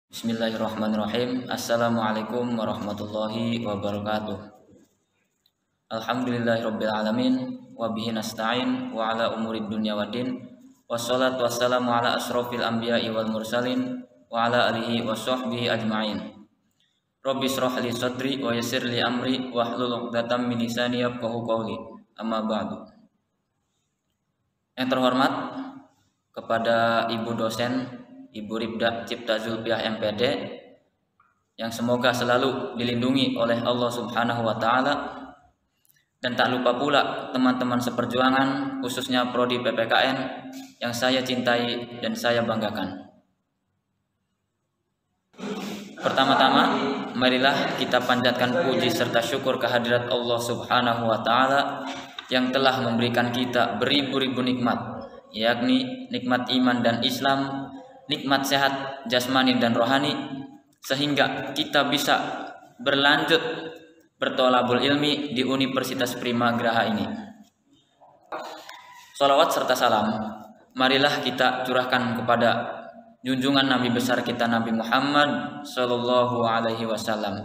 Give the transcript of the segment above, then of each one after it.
Bismillahirrahmanirrahim. Assalamualaikum warahmatullahi wabarakatuh. Alhamdulillahirabbil alamin wa bihi nasta'in wa ala umurid dunya waddin. Wassalatu wassalamu ala asrofil anbiya'i wal mursalin wa ala alihi wa sahbihi ajma'in. Rabbi shrah li sadri wa yassir li amri wa hlul 'uqdatam min lisani yafqahu qawli. Amma ba'du. Yang terhormat kepada Ibu dosen Ibu Rifda Cipta Zulfiah MPD yang semoga selalu dilindungi oleh Allah Subhanahu wa taala, dan tak lupa pula teman-teman seperjuangan khususnya prodi PPKN yang saya cintai dan saya banggakan. Pertama-tama, marilah kita panjatkan puji serta syukur kehadirat Allah Subhanahu wa taala yang telah memberikan kita beribu-ribu nikmat, yakni nikmat iman dan Islam, nikmat sehat jasmani dan rohani, sehingga kita bisa berlanjut bertolabul ilmi di Universitas Prima Graha ini. Sholawat serta salam marilah kita curahkan kepada junjungan Nabi besar kita Nabi Muhammad Sallallahu Alaihi Wasallam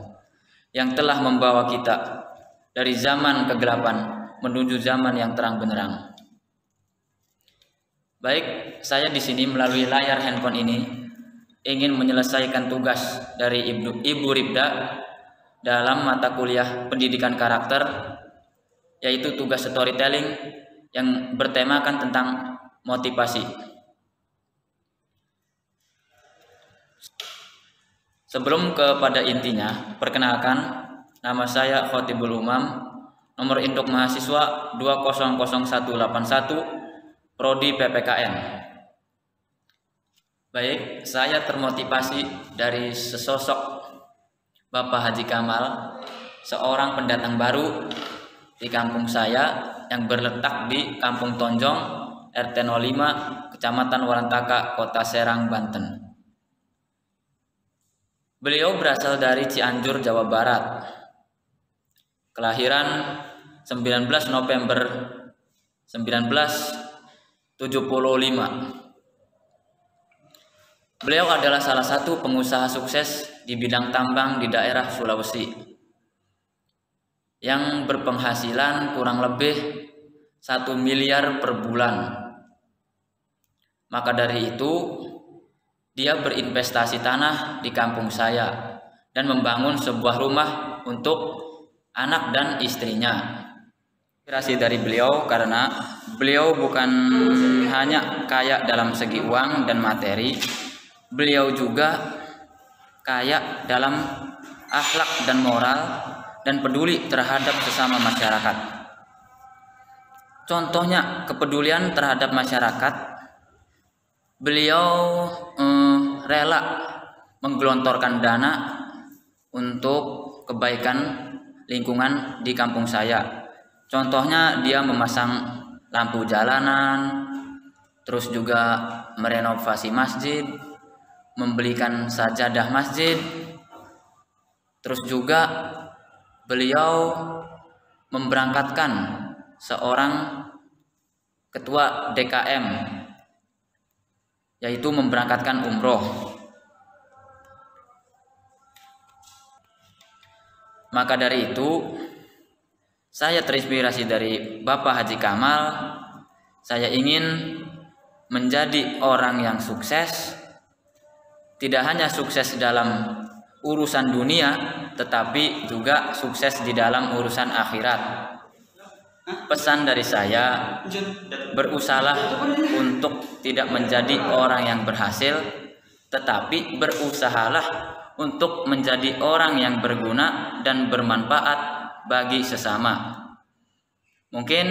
yang telah membawa kita dari zaman kegelapan menuju zaman yang terang benderang. Baik, saya di sini melalui layar handphone ini ingin menyelesaikan tugas dari Ibu Rifda dalam mata kuliah pendidikan karakter, yaitu tugas storytelling yang bertemakan tentang motivasi. Sebelum kepada intinya, perkenalkan, nama saya Khotibul Umam, nomor induk mahasiswa 200181, Prodi PPKN. Baik, saya termotivasi dari sesosok Bapak Haji Kamal, seorang pendatang baru di kampung saya yang berletak di Kampung Tonjong, RT 05, Kecamatan Warantaka, Kota Serang, Banten. Beliau berasal dari Cianjur, Jawa Barat. Kelahiran 19 November 1975. Beliau adalah salah satu pengusaha sukses di bidang tambang di daerah Sulawesi yang berpenghasilan kurang lebih 1 miliar per bulan. Maka dari itu dia berinvestasi tanah di kampung saya dan membangun sebuah rumah untuk anak dan istrinya. Inspirasi dari beliau karena beliau bukan hanya kaya dalam segi uang dan materi, beliau juga kaya dalam akhlak dan moral dan peduli terhadap sesama masyarakat. Contohnya kepedulian terhadap masyarakat, beliau rela menggelontorkan dana untuk kebaikan lingkungan di kampung saya. Contohnya dia memasang lampu jalanan, terus juga merenovasi masjid, membelikan sajadah masjid, terus juga beliau memberangkatkan seorang ketua DKM, yaitu memberangkatkan umroh. Maka dari itu saya terinspirasi dari Bapak Haji Kamal. Saya ingin menjadi orang yang sukses, tidak hanya sukses dalam urusan dunia, tetapi juga sukses di dalam urusan akhirat. Pesan dari saya, berusahalah untuk tidak menjadi orang yang berhasil, tetapi berusahalah untuk menjadi orang yang berguna dan bermanfaat bagi sesama. Mungkin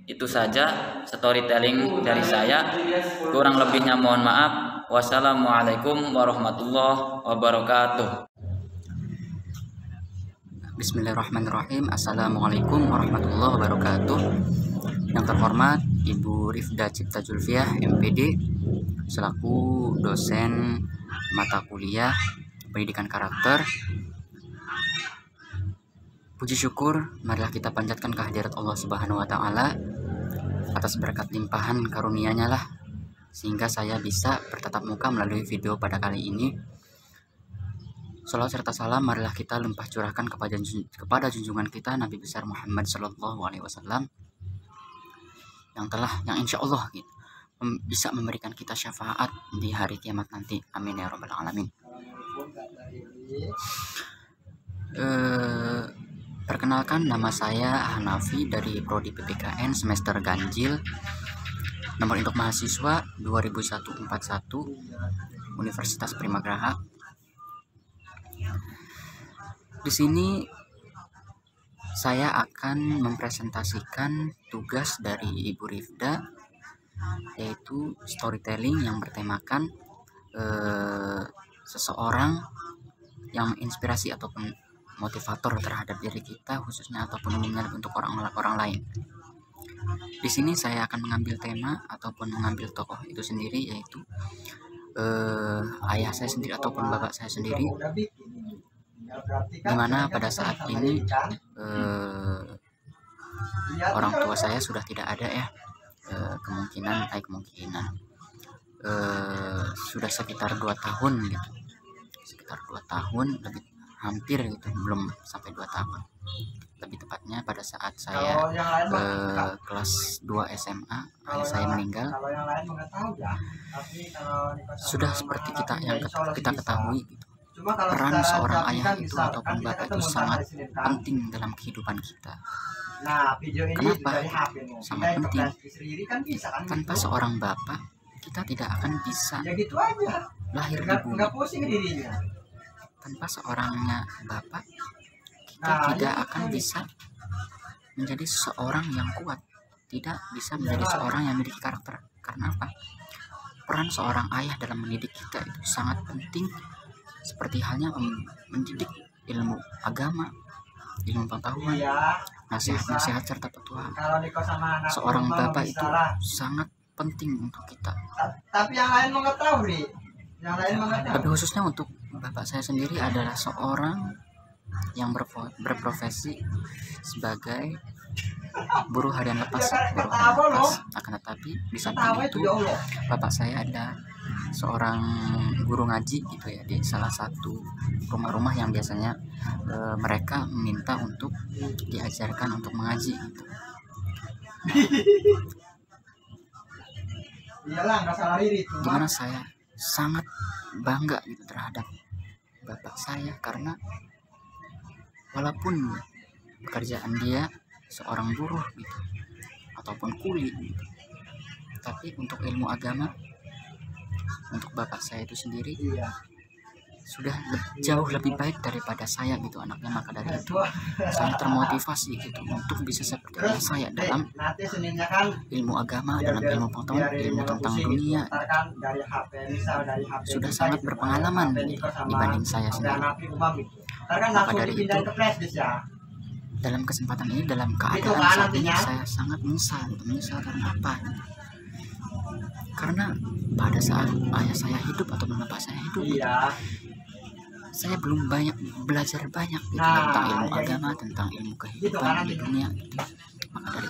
itu saja storytelling dari saya. Kurang lebihnya mohon maaf. Wassalamualaikum warahmatullahi wabarakatuh. Bismillahirrahmanirrahim. Assalamualaikum warahmatullahi wabarakatuh. Yang terhormat Ibu Rifda Cipta Zulfiah MPD selaku dosen mata kuliah pendidikan karakter, puji syukur marilah kita panjatkan kehadirat Allah Subhanahu wa taala atas berkat limpahan karunia-Nya lah sehingga saya bisa bertatap muka melalui video pada kali ini. Salawat serta salam marilah kita limpah curahkan kepada junjungan kita Nabi besar Muhammad Sallallahu Alaihi Wasallam yang insya Allah gitu, bisa memberikan kita syafaat di hari kiamat nanti. Amin ya robbal alamin. Perkenalkan, nama saya Hanafi dari Prodi PPKN semester ganjil. Nomor induk mahasiswa 20141 Universitas Primagraha. Di sini saya akan mempresentasikan tugas dari Ibu Rifda, yaitu storytelling yang bertemakan seseorang yang menginspirasi ataupun motivator terhadap diri kita khususnya ataupun umumnya untuk orang lain. Di sini saya akan mengambil tema ataupun mengambil tokoh itu sendiri, yaitu ayah saya sendiri ataupun bapak saya sendiri, dimana pada saat ini orang tua saya sudah tidak ada ya, kemungkinan sudah sekitar 2 tahun gitu, sekitar 2 tahun lebih, hampir gitu, belum sampai 2 tahun lebih tepatnya. Pada saat saya kelas 2 SMA ayah saya meninggal. Sudah seperti kita ketahui gitu, peran seorang ayah itu ataupun bapak itu sangat penting dalam kehidupan kita. Kenapa? Sangat penting. Tanpa seorang bapak kita tidak akan bisa lahir di bumi. Tanpa seorangnya bapak kita tidak akan bisa menjadi seorang yang kuat, tidak bisa menjadi seorang yang memiliki karakter. Karena apa? Peran seorang ayah dalam mendidik kita itu sangat penting, seperti halnya mendidik ilmu agama, ilmu pengetahuan, nasihat-nasihat serta petuah. Seorang bapak itu sangat penting untuk kita. Tapi yang lain mau nggak tahu nih. Lebih khususnya untuk bapak saya sendiri adalah seorang yang berprofesi sebagai buruh harian lepas. Akan tetapi di samping itu bapak saya ada seorang guru ngaji gitu ya, di salah satu rumah-rumah yang biasanya mereka minta untuk diajarkan untuk mengaji gitu. Dimana saya sangat bangga gitu terhadap bapak saya, karena walaupun pekerjaan dia seorang buruh gitu ataupun kuli gitu, tapi untuk ilmu agama untuk bapak saya itu sendiri sudah jauh lebih baik daripada saya gitu anaknya. Maka dari itu saya termotivasi gitu untuk bisa seperti ayah saya dalam ilmu agama, dalam ilmu pengetahuan, ilmu tentang dunia. Sudah sangat berpengalaman gitu, dibanding saya sendiri. Maka dari itu dalam kesempatan ini, dalam keadaan saat ini, saya sangat menyesal karena apa? Karena pada saat ayah saya hidup atau bapak saya hidup gitu, saya belum belajar banyak gitu, tentang ilmu agama, tentang ilmu kehidupan di dunia gitu. Maka dari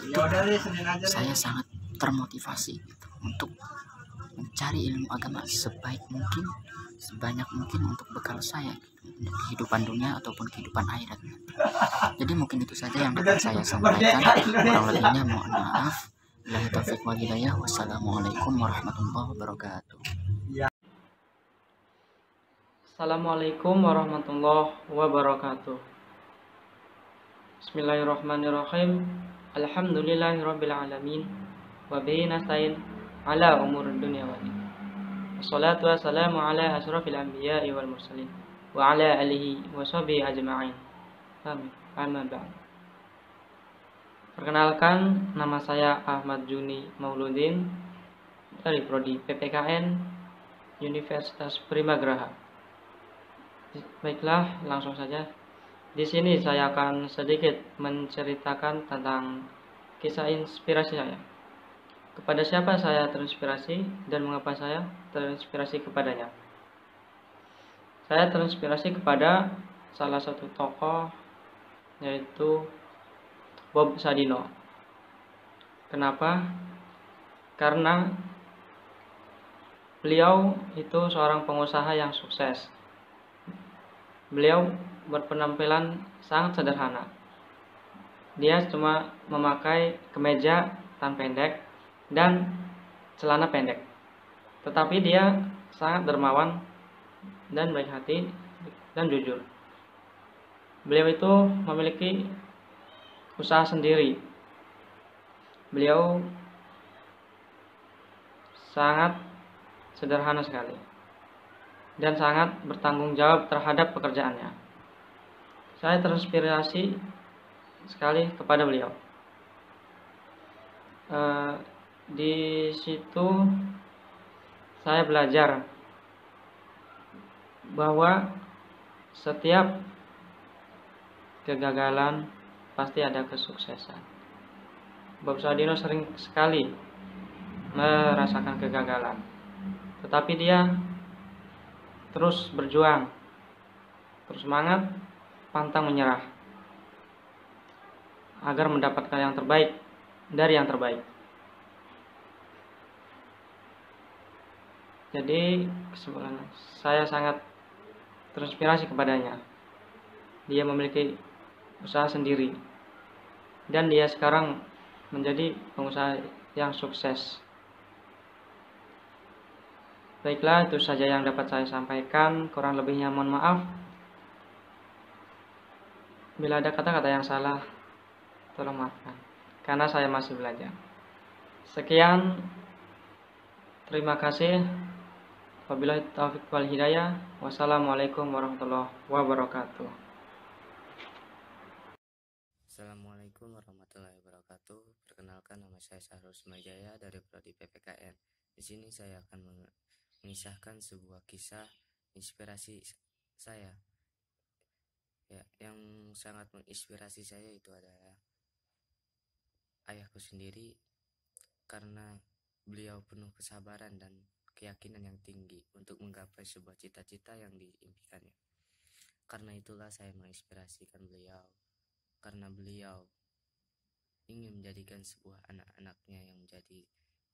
itu saya sangat termotivasi gitu, untuk mencari ilmu agama sebaik mungkin, sebanyak mungkin untuk bekal saya gitu, untuk kehidupan dunia ataupun kehidupan akhirat. Jadi mungkin itu saja yang dapat saya sampaikan. Kurang lebihnya mohon maaf. Billahi taufiq wal hidayah. Wassalamualaikum warahmatullahi wabarakatuh. Assalamualaikum warahmatullahi wabarakatuh. Bismillahirrahmanirrahim. Alhamdulillahirabbil alamin. Wa bihi nasta'in ala umurid dunya wad din. Wassalatu wassalamu ala asrofil anbiya'i wal mursalin wa ala alihi wa sahbihi ajma'in. Amin. Amma ba'd. Perkenalkan, nama saya Ahmad Juni Mauludin dari Prodi PPKN Universitas Primagraha. Baiklah, langsung saja. Di sini saya akan sedikit menceritakan tentang kisah inspirasi saya. Kepada siapa saya terinspirasi dan mengapa saya terinspirasi kepadanya? Saya terinspirasi kepada salah satu tokoh, yaitu Bob Sadino. Kenapa? Karena beliau itu seorang pengusaha yang sukses. Beliau berpenampilan sangat sederhana. Dia cuma memakai kemeja tan pendek dan celana pendek. Tetapi dia sangat dermawan dan baik hati dan jujur. Beliau itu memiliki usaha sendiri. Beliau sangat sederhana sekali dan sangat bertanggung jawab terhadap pekerjaannya. Saya terinspirasi sekali kepada beliau. Di situ saya belajar bahwa setiap kegagalan pasti ada kesuksesan. Bob Sadino sering sekali merasakan kegagalan, tetapi dia terus berjuang, terus semangat, pantang menyerah agar mendapatkan yang terbaik dari yang terbaik. Jadi kesimpulannya, saya sangat terinspirasi kepadanya. Dia memiliki usaha sendiri dan dia sekarang menjadi pengusaha yang sukses. Baiklah, itu saja yang dapat saya sampaikan. Kurang lebihnya mohon maaf. Bila ada kata-kata yang salah, tolong maafkan, karena saya masih belajar. Sekian, terima kasih. Wabillahi taufiq wal hidayah. Wassalamualaikum warahmatullahi wabarakatuh. Assalamualaikum warahmatullahi wabarakatuh. Perkenalkan, nama saya Sahrul Sumajaya dari Prodi PPKN. Di sini saya akan mengisahkan sebuah kisah inspirasi saya. Ya, yang sangat menginspirasi saya itu adalah ayahku sendiri, karena beliau penuh kesabaran dan keyakinan yang tinggi untuk menggapai sebuah cita-cita yang diimpikannya. Karena itulah saya menginspirasikan beliau, karena beliau ingin menjadikan sebuah anak-anaknya yang menjadi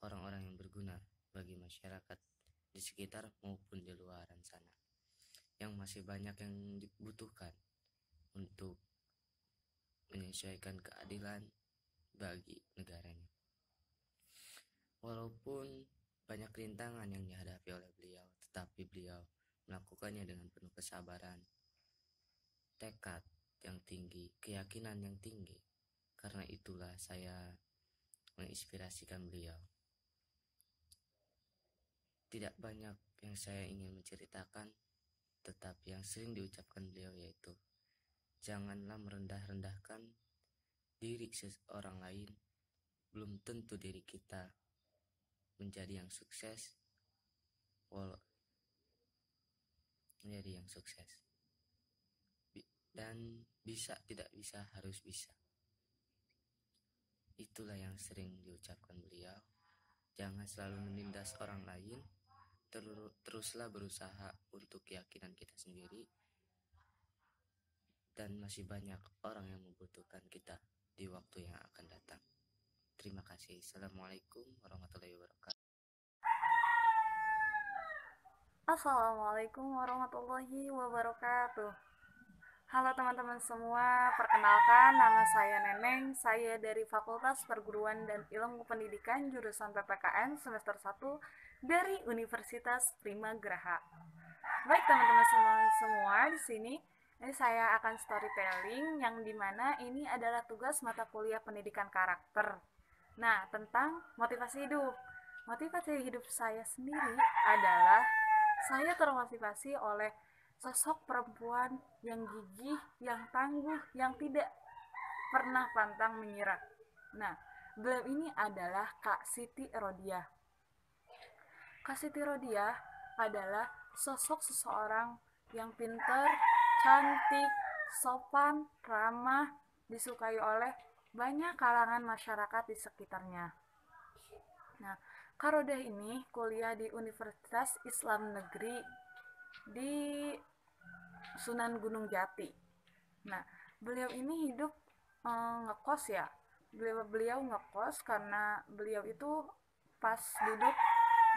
orang-orang yang berguna bagi masyarakat di sekitar maupun di luaran sana, yang masih banyak yang dibutuhkan untuk menyesuaikan keadilan bagi negaranya. Walaupun banyak rintangan yang dihadapi oleh beliau, tetapi beliau melakukannya dengan penuh kesabaran, tekad yang tinggi, keyakinan yang tinggi. Karena itulah saya menginspirasikan beliau. Tidak banyak yang saya ingin menceritakan, tetapi yang sering diucapkan beliau yaitu, janganlah merendah-rendahkan diri seorang lain, belum tentu diri kita menjadi yang sukses, menjadi yang sukses. Dan bisa tidak bisa harus bisa. Itulah yang sering diucapkan beliau. Jangan selalu menindas orang lain, teruslah berusaha untuk keyakinan kita sendiri, dan masih banyak orang yang membutuhkan kita di waktu yang akan datang. Terima kasih. Assalamualaikum warahmatullahi wabarakatuh. Assalamualaikum warahmatullahi wabarakatuh. Halo teman-teman semua, perkenalkan nama saya Neneng. Saya dari Fakultas Perguruan dan Ilmu Pendidikan jurusan PPKN semester 1 dari Universitas Prima Graha. Baik teman-teman semua, di sini saya akan storytelling yang dimana ini adalah tugas mata kuliah pendidikan karakter. Nah, tentang motivasi hidup. Motivasi hidup saya sendiri adalah saya termotivasi oleh sosok perempuan yang gigih, yang tangguh, yang tidak pernah pantang menyerah. Nah, beliau ini adalah Kak Siti Rodiah. Kak Siti Rodiah adalah sosok seseorang yang pintar, cantik, sopan, ramah, disukai oleh banyak kalangan masyarakat di sekitarnya. Nah, Kak Rodiah ini kuliah di Universitas Islam Negeri di Sunan Gunung Jati. Nah, beliau ini hidup ngekos ya. Beliau ngekos karena beliau itu pas duduk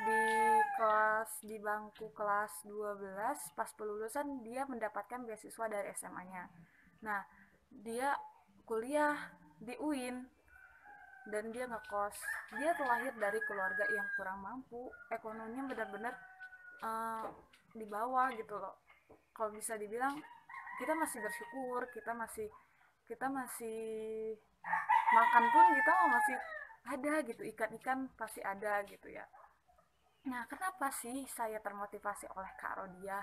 di bangku kelas 12 pas pelulusan dia mendapatkan beasiswa dari SMA-nya. Nah, dia kuliah di UIN dan dia ngekos. Dia terlahir dari keluarga yang kurang mampu, ekonominya benar-benar di bawah gitu loh. Kalau bisa dibilang kita masih bersyukur, kita masih makan pun kita masih ada gitu, ikan-ikan pasti ada gitu ya. Nah, kenapa sih saya termotivasi oleh Kak Rodia?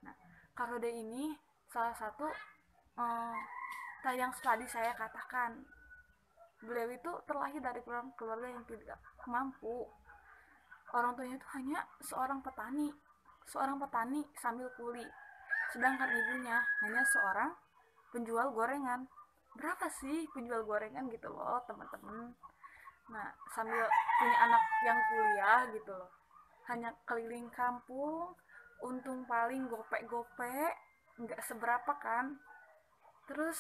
Nah, Kak Rodia ini salah satu yang tadi saya katakan, beliau itu terlahir dari keluarga yang tidak mampu. Orang tuanya itu hanya seorang petani sambil kuli. Sedangkan ibunya hanya seorang penjual gorengan. Berapa sih penjual gorengan gitu loh, teman-teman. Nah, sambil punya anak yang kuliah gitu loh. Hanya keliling kampung, untung paling gope-gope, nggak seberapa kan. Terus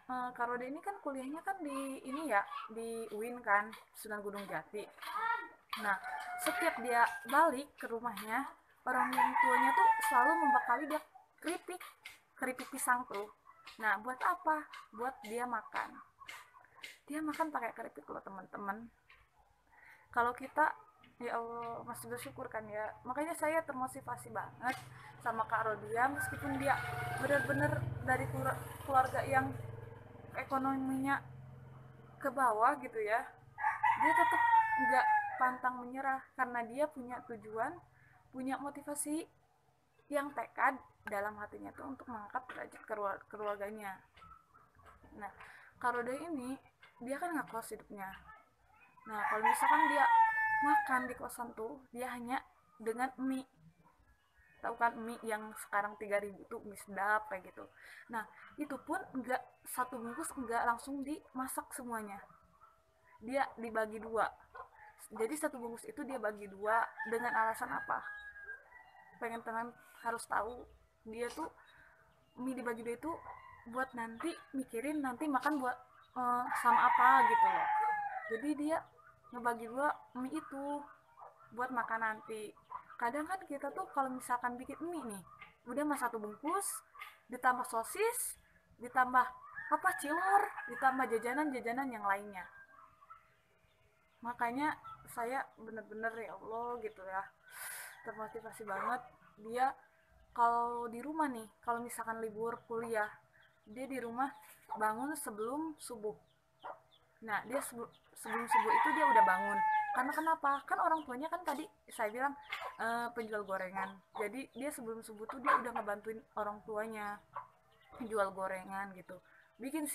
Kak Roda ini kan kuliahnya kan di ini ya, di UIN kan, Sunan Gunung Jati. Nah, setiap dia balik ke rumahnya, orang tuanya tuh selalu membekali dia keripik pisang tuh. Nah, buat apa? Buat dia makan. Dia makan pakai keripik loh, teman-teman. Kalau kita, ya Allah, masih bersyukur kan ya. Makanya saya termotivasi banget sama Kak Rodia, meskipun dia benar-benar dari keluarga yang ekonominya ke bawah gitu ya, dia tetap nggak pantang menyerah karena dia punya tujuan, punya motivasi yang tekad dalam hatinya tuh untuk mengangkat derajat keluarganya. Nah, Kak Roda ini dia kan ngekos hidupnya. Nah, kalau misalkan dia makan di kosan tuh, dia hanya dengan mie. Tahu kan mie yang sekarang 3.000 tuh mie sedap kayak gitu. Nah, itu pun enggak satu bungkus, enggak langsung dimasak semuanya. Dia dibagi dua. Jadi satu bungkus itu dia bagi dua dengan alasan apa? Pengen teman harus tahu, dia tuh mie dibagi dua itu buat nanti mikirin nanti makan buat sama apa gitu loh. Jadi dia ngebagi dua mie itu buat makan nanti. Kadang kan kita tuh kalau misalkan bikin mie nih, udah mas satu bungkus, ditambah sosis, ditambah cilor, ditambah jajanan-jajanan yang lainnya. Makanya saya bener-bener ya Allah gitu ya, termotivasi banget. Dia kalau di rumah nih, kalau misalkan libur kuliah, dia di rumah bangun sebelum subuh. Nah, dia sebelum subuh itu dia udah bangun. Karena kenapa? Kan orang tuanya kan tadi saya bilang penjual gorengan. Jadi dia sebelum subuh tuh dia udah ngebantuin orang tuanya jual gorengan gitu. Bikin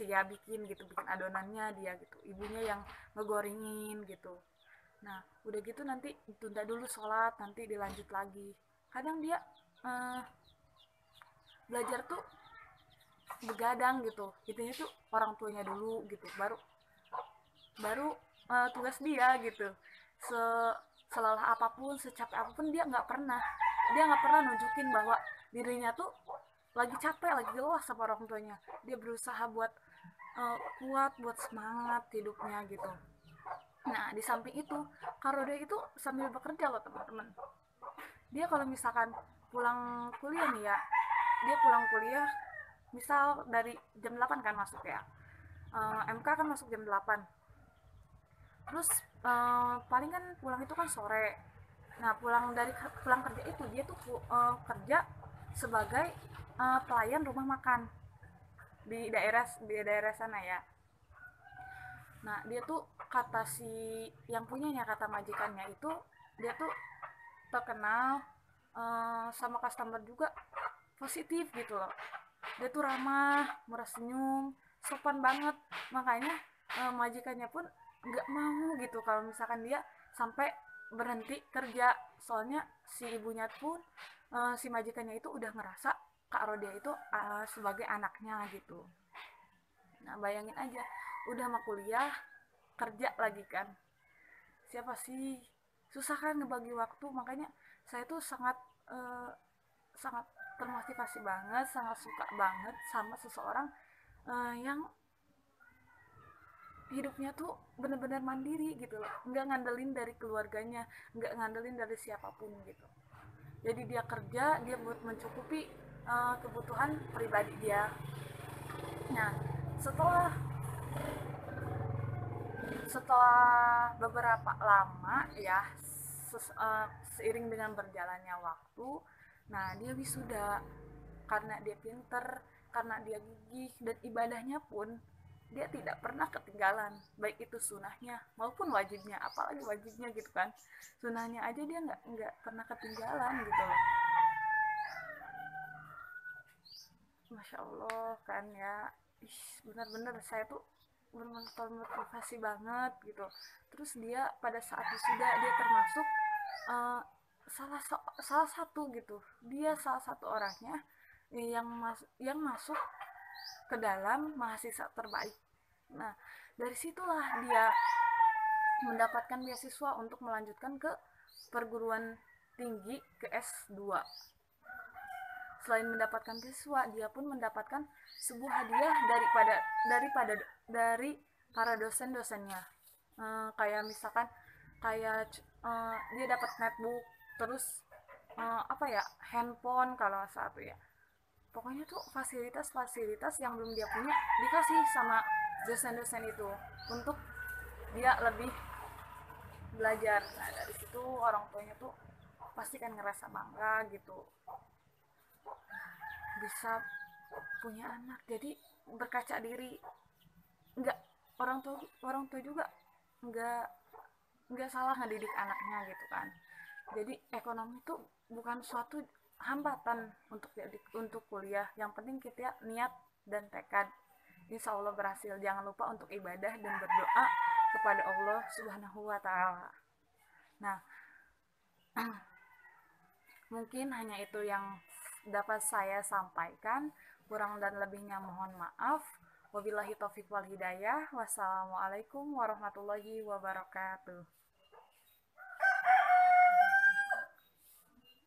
adonannya dia gitu. Ibunya yang ngegorengin gitu. Nah, udah gitu nanti tunda dulu sholat, nanti dilanjut lagi. Kadang dia belajar tuh begadang gitu. Itunya tuh orang tuanya dulu gitu. Baru tugas dia gitu. Selelah apapun, secapek apapun dia nggak pernah nunjukin bahwa dirinya tuh lagi capek, lagi lelah sama orang tuanya. Dia berusaha buat kuat, buat semangat hidupnya gitu. Nah, di samping itu Kak Roda itu sambil bekerja loh teman-teman. Dia kalau misalkan pulang kuliah nih ya, dia pulang kuliah misal dari jam 8 kan masuk ya, MK kan masuk jam 8. Terus paling kan pulang itu kan sore. Nah, pulang kerja itu dia tuh kerja sebagai pelayan rumah makan di daerah sana ya. Nah, dia tuh kata kata majikannya itu, dia tuh terkenal sama customer juga positif gitu loh. Dia tuh ramah, murah senyum, sopan banget. Makanya majikannya pun nggak mau gitu kalau misalkan dia sampai berhenti kerja. Soalnya si ibunya pun si majikannya itu udah ngerasa Kak Rodia itu sebagai anaknya gitu. Nah, bayangin aja, udah mau kuliah, kerja lagi kan. Siapa sih? Susah kan ngebagi waktu. Makanya saya tuh sangat termotivasi banget, sangat suka banget sama seseorang yang hidupnya tuh benar-benar mandiri gitu loh, nggak ngandelin dari keluarganya, nggak ngandelin dari siapapun gitu. Jadi dia kerja, dia buat mencukupi kebutuhan pribadi dia. Nah, setelah beberapa lama ya, seiring dengan berjalannya waktu, nah dia wisuda. Karena dia pinter, karena dia gigih, dan ibadahnya pun dia tidak pernah ketinggalan, baik itu sunahnya maupun wajibnya, apalagi wajibnya gitu kan, sunahnya aja dia nggak pernah ketinggalan gitu loh. Masya Allah kan ya, benar-benar saya tuh benar-benar termotivasi banget gitu. Terus dia pada saat wisuda dia termasuk salah satu gitu, dia salah satu orangnya yang masuk ke dalam mahasiswa terbaik. Nah, dari situlah dia mendapatkan beasiswa untuk melanjutkan ke perguruan tinggi ke S2. Selain mendapatkan beasiswa, dia pun mendapatkan sebuah hadiah dari para dosen-dosennya. Kayak misalkan dia dapat netbook, terus handphone kalau satu ya. Pokoknya tuh fasilitas yang belum dia punya dikasih sama dosen-dosen itu untuk dia lebih belajar. Nah, dari situ orang tuanya tuh pasti kan ngerasa bangga gitu, bisa punya anak. Jadi berkaca diri, orang tua juga nggak salah ngedidik anaknya gitu kan. Jadi ekonomi tuh bukan suatu hambatan untuk kuliah. Yang penting kita niat dan tekad, insya Allah berhasil. Jangan lupa untuk ibadah dan berdoa kepada Allah Subhanahu wa Ta'ala. Nah, mungkin hanya itu yang dapat saya sampaikan. Kurang dan lebihnya mohon maaf. Wabillahi taufiq wal hidayah. Wassalamualaikum warahmatullahi wabarakatuh.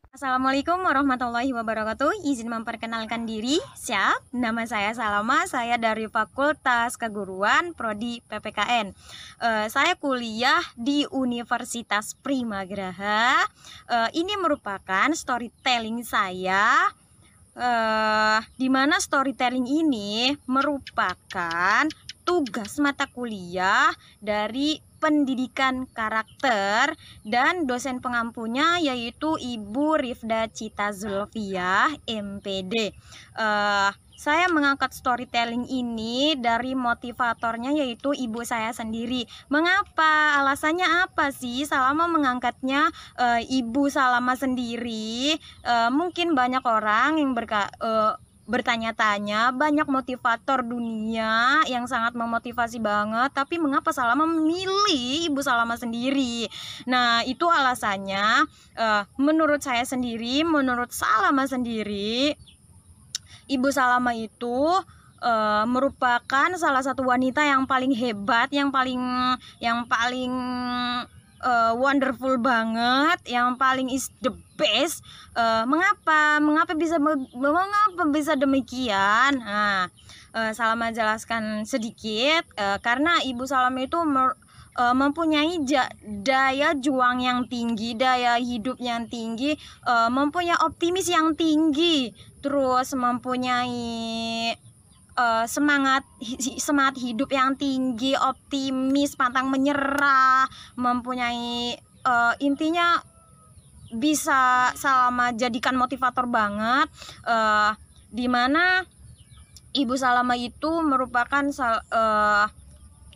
Assalamualaikum warahmatullahi wabarakatuh. Izin memperkenalkan diri. Siap, nama saya Salama. Saya dari Fakultas Keguruan Prodi PPKN. Saya kuliah di Universitas Primagraha. Ini merupakan storytelling saya, di mana storytelling ini merupakan tugas mata kuliah dari pendidikan karakter, dan dosen pengampunya yaitu Ibu Rifda Cita Zulfiah MPD. Saya mengangkat storytelling ini dari motivatornya yaitu ibu saya sendiri. Mengapa? Alasannya apa sih Salama mengangkatnya ibu Salama sendiri? Mungkin banyak orang yang bertanya-tanya, banyak motivator dunia yang sangat memotivasi banget, tapi mengapa Salama memilih ibu Salama sendiri? Nah, itu alasannya. Menurut saya sendiri, menurut Salama sendiri, ibu Salama itu merupakan salah satu wanita yang paling hebat, yang paling wonderful banget, yang paling is the best. Mengapa bisa demikian? Nah, Salama jelaskan sedikit. Karena ibu Salama itu mempunyai daya juang yang tinggi, daya hidup yang tinggi, mempunyai optimis yang tinggi, terus mempunyai semangat hidup yang tinggi, optimis, pantang menyerah, mempunyai intinya bisa Salama jadikan motivator banget, dimana ibu Salama itu merupakan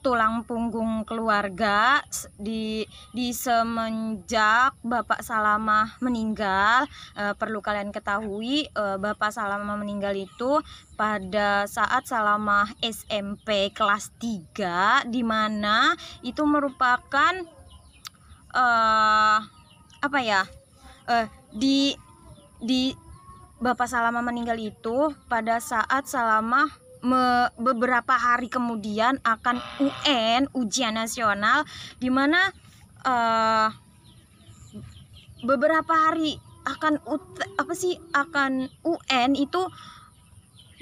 tulang punggung keluarga di semenjak Bapak Salama meninggal. Perlu kalian ketahui, Bapak Salama meninggal itu pada saat Salama SMP kelas 3, di mana itu merupakan di Bapak Salama meninggal itu pada saat Salama beberapa hari kemudian akan UN, ujian nasional, di mana beberapa hari akan UN itu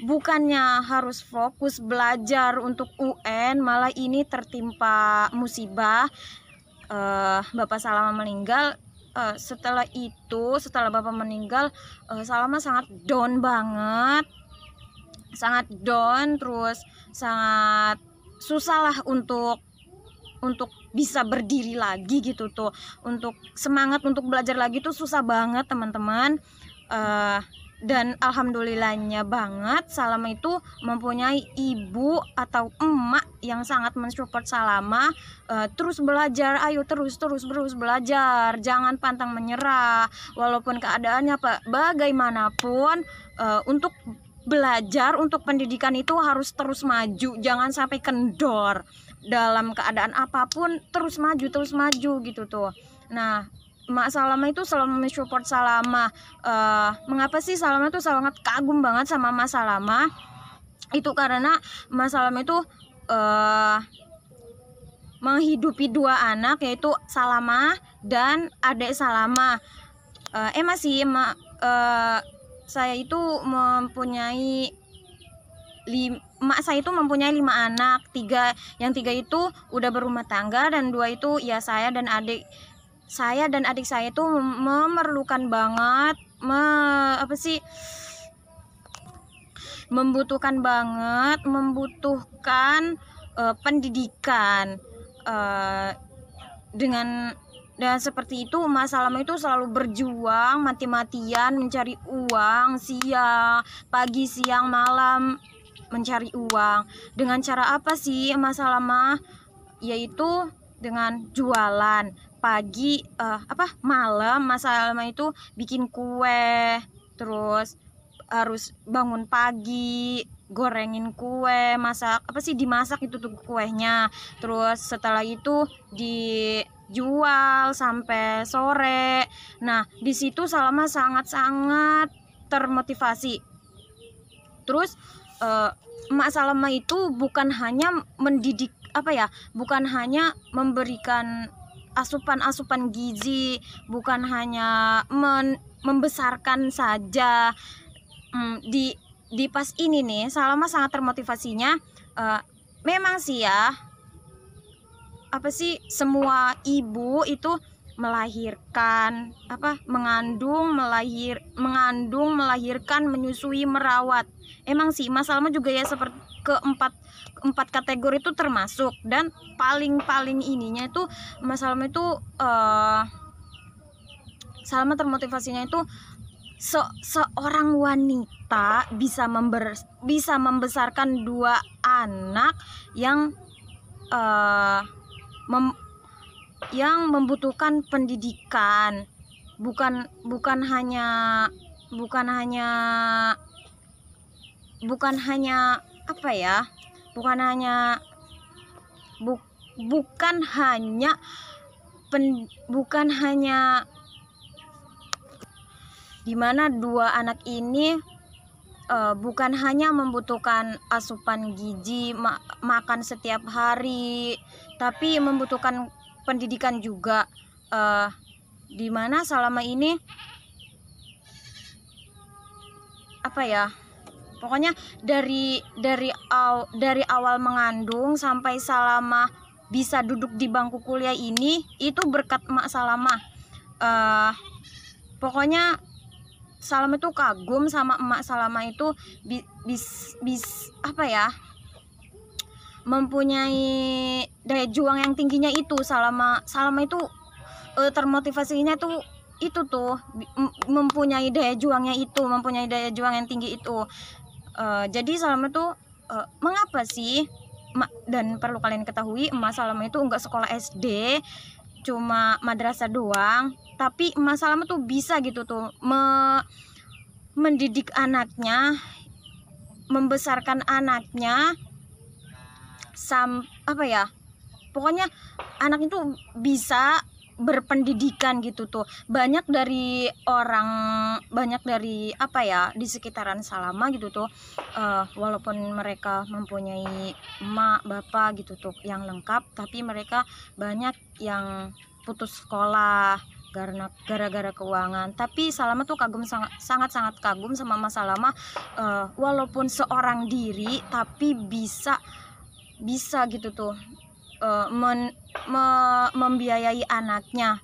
bukannya harus fokus belajar untuk UN, malah ini tertimpa musibah. Bapak Salama meninggal. Setelah Bapak meninggal, Salama sangat down banget, sangat down, terus sangat susah lah untuk bisa berdiri lagi gitu tuh, untuk semangat untuk belajar lagi tuh susah banget teman-teman. Dan alhamdulillahnya banget Salama itu mempunyai ibu atau emak yang sangat mensupport Salama. Terus belajar, ayo terus belajar, jangan pantang menyerah walaupun keadaannya bagaimanapun. Untuk belajar, untuk pendidikan itu harus terus maju, jangan sampai kendor dalam keadaan apapun, terus maju gitu tuh. Nah, Mak Salama itu selalu mensupport Salama. Mengapa sih Salama itu sangat kagum banget sama Mas Salama? Itu karena Mas Salama itu menghidupi 2 anak, yaitu Salama dan adik Salama. Saya itu mempunyai Mak saya itu mempunyai 5 anak, 3 itu udah berumah tangga, dan 2 itu ya saya dan adik saya itu memerlukan banget, membutuhkan pendidikan. Dengan seperti itu Mas Salama itu selalu berjuang mati-matian mencari uang, pagi siang malam mencari uang. Dengan cara apa sih Mas Salama? Yaitu dengan jualan. Pagi malam Mas Salama itu bikin kue, terus harus bangun pagi, gorengin kue, dimasak itu tuh kuenya. Terus setelah itu dijual sampai sore. Nah, di situ Salama sangat-sangat termotivasi. Terus Mak Salama itu bukan hanya mendidik bukan hanya memberikan asupan gizi, bukan hanya membesarkan saja. Di pas ini nih Salama sangat termotivasinya. Memang sih ya, semua ibu itu melahirkan, mengandung, melahirkan, menyusui, merawat. Emang sih Mas Salama juga ya seperti keempat kategori itu termasuk. Dan paling ininya itu Mas Salama itu Salama termotivasinya itu seorang wanita bisa membesarkan 2 anak yang membutuhkan pendidikan, bukan hanya dimana 2 anak ini bukan hanya membutuhkan asupan gizi, makan setiap hari, tapi membutuhkan pendidikan juga. Dimana Salama ini pokoknya dari awal mengandung sampai Salama bisa duduk di bangku kuliah ini, itu berkat Mak Salama. Pokoknya Salama itu kagum sama Emak Salama itu mempunyai daya juang yang tingginya itu. Salama itu termotivasinya tuh itu tuh mempunyai daya juang yang tinggi itu. Jadi Salama tuh mengapa sih, dan perlu kalian ketahui, Emak Salama itu enggak sekolah SD, cuma madrasah doang, tapi Emak Salama tuh bisa gitu tuh mendidik anaknya, membesarkan anaknya, pokoknya anak itu bisa berpendidikan gitu tuh. Banyak dari di sekitaran Salama gitu tuh, walaupun mereka mempunyai emak bapak gitu tuh yang lengkap, tapi mereka banyak yang putus sekolah, karena gara-gara keuangan. Tapi Salama tuh kagum, sangat kagum sama Mas Salama, walaupun seorang diri tapi bisa gitu tuh membiayai anaknya.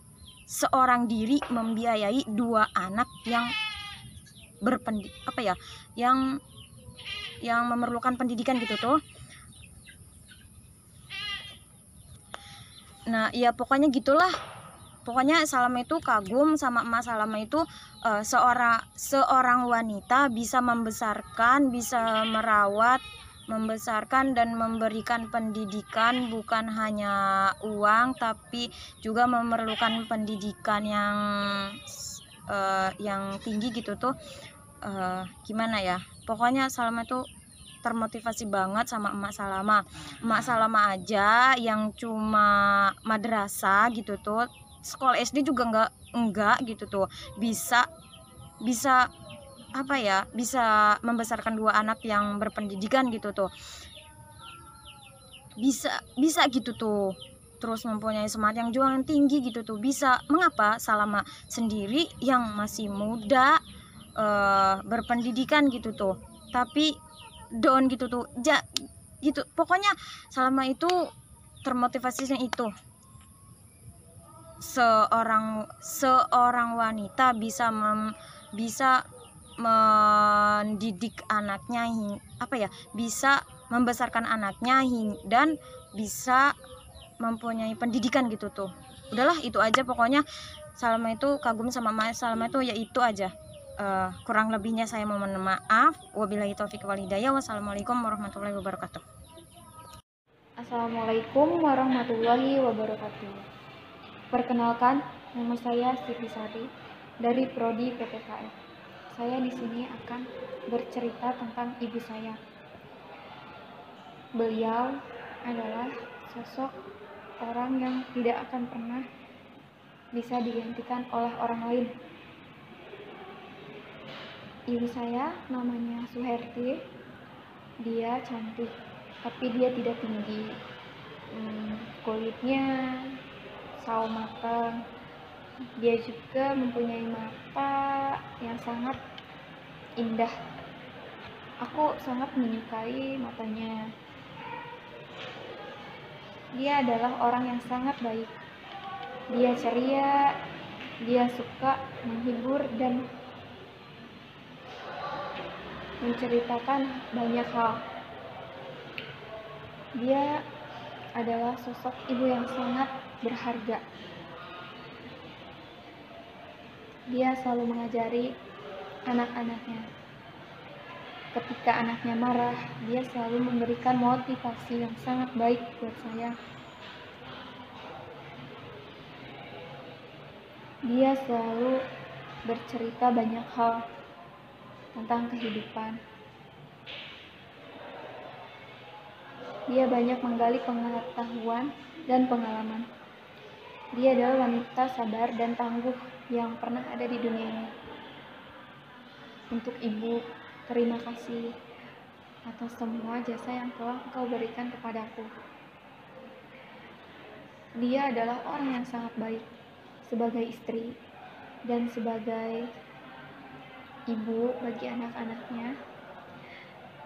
Seorang diri membiayai 2 anak yang yang memerlukan pendidikan gitu tuh. Nah ya pokoknya gitulah. Pokoknya Salama itu kagum sama Mas Salama itu, seorang wanita bisa membesarkan, bisa merawat, membesarkan dan memberikan pendidikan, bukan hanya uang tapi juga memerlukan pendidikan yang tinggi gitu tuh. Gimana ya, pokoknya Salama itu termotivasi banget sama Emak Salama. Emak Salama aja yang cuma madrasah gitu tuh, sekolah SD juga enggak gitu tuh, bisa bisa membesarkan 2 anak yang berpendidikan gitu tuh, bisa gitu tuh, terus mempunyai semangat yang juang yang tinggi gitu tuh, bisa. Mengapa Salama sendiri yang masih muda berpendidikan gitu tuh tapi down gitu tuh, gitu. Pokoknya Salama itu termotivasinya itu, seorang wanita bisa mendidik anaknya, bisa membesarkan anaknya dan bisa mempunyai pendidikan gitu tuh. Udahlah itu aja pokoknya. Salama itu kagum sama Mas Salama itu, ya itu aja. Kurang lebihnya saya mohon maaf. Wabillahi taufiq wal hidayah. Wassalamualaikum warahmatullahi wabarakatuh. Assalamualaikum warahmatullahi wabarakatuh. Perkenalkan, nama saya Siti Sari dari Prodi PPKN. Saya di sini akan bercerita tentang ibu saya. Beliau adalah sosok orang yang tidak akan pernah bisa digantikan oleh orang lain. Ibu saya namanya Suherti. Dia cantik, tapi dia tidak tinggi. Kulitnya sawo matang. Dia juga mempunyai mata yang sangat indah. Aku sangat menyukai matanya. Dia adalah orang yang sangat baik. Dia ceria, dia suka menghibur dan menceritakan banyak hal. Dia adalah sosok ibu yang sangat berharga. Dia selalu mengajari anak-anaknya. Ketika anaknya marah, dia selalu memberikan motivasi yang sangat baik buat saya. Dia selalu bercerita banyak hal tentang kehidupan. Dia banyak menggali pengetahuan dan pengalaman. Dia adalah wanita sabar dan tangguh yang pernah ada di dunia ini. Untuk ibu, terima kasih atas semua jasa yang telah engkau berikan kepadaku. Dia adalah orang yang sangat baik sebagai istri dan sebagai ibu bagi anak-anaknya.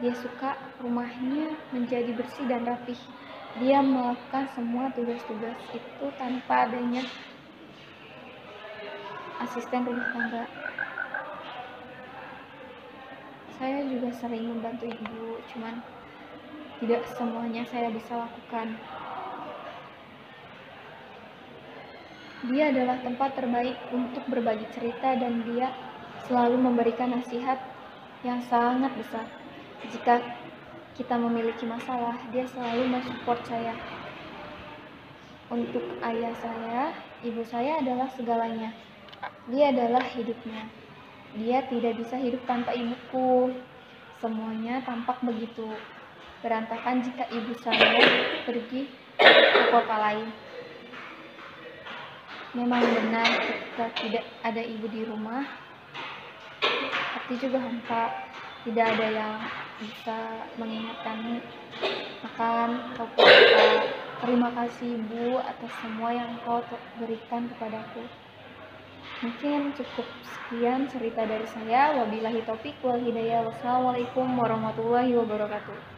Dia suka rumahnya menjadi bersih dan rapih. Dia melakukan semua tugas-tugas itu tanpa adanya asisten rumah tangga. Saya juga sering membantu ibu, cuman tidak semuanya saya bisa lakukan. Dia adalah tempat terbaik untuk berbagi cerita dan dia selalu memberikan nasihat yang sangat besar. Jika kita memiliki masalah, dia selalu mensupport saya. Untuk ayah saya, ibu saya adalah segalanya. Dia adalah hidupnya. Dia tidak bisa hidup tanpa ibuku. Semuanya tampak begitu berantakan jika ibu saya pergi ke kota lain. Memang benar ketika tidak ada ibu di rumah, hati juga hampa. Tidak ada yang bisa mengingatkan akan atau kata terima kasih ibu atas semua yang kau berikan kepadaku. Mungkin cukup sekian cerita dari saya. Wabillahi taufik wal hidayah. Wassalamualaikum warahmatullahi wabarakatuh.